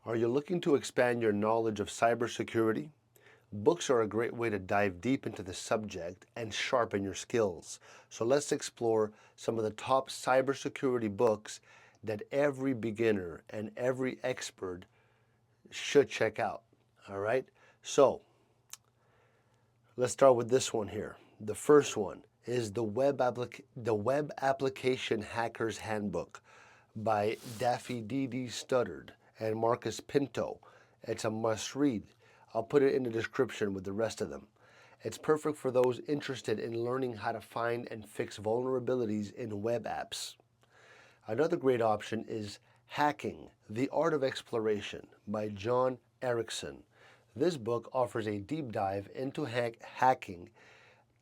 Are you looking to expand your knowledge of cybersecurity? Books are a great way to dive deep into the subject and sharpen your skills. So let's explore some of the top cybersecurity books that every beginner and every expert should check out. All right? So let's start with this one here. The first one is the Web Application Hacker's Handbook by Dafydd Stuttard and Marcus Pinto. It's a must read. I'll put it in the description with the rest of them. It's perfect for those interested in learning how to find and fix vulnerabilities in web apps. Another great option is Hacking, the Art of Exploitation by Jon Erickson. This book offers a deep dive into hacking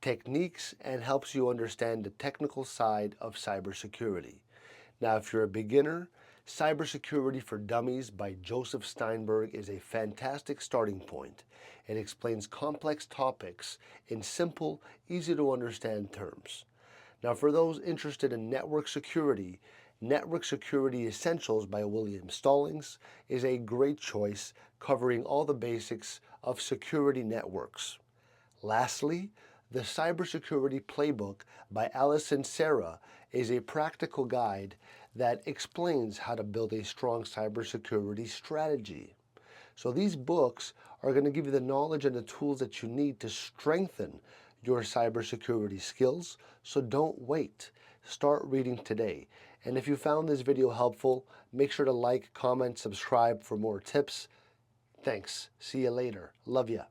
techniques and helps you understand the technical side of cybersecurity. Now, if you're a beginner, Cybersecurity for Dummies by Joseph Steinberg is a fantastic starting point. It explains complex topics in simple, easy to understand terms. Now, for those interested in network security Essentials by William Stallings is a great choice, covering all the basics of security networks. Lastly, the Cybersecurity Playbook by Allison Cerra is a practical guide that explains how to build a strong cybersecurity strategy. So these books are going to give you the knowledge and the tools that you need to strengthen your cybersecurity skills. So don't wait. Start reading today. And if you found this video helpful, make sure to like, comment, subscribe for more tips. Thanks. See you later. Love ya.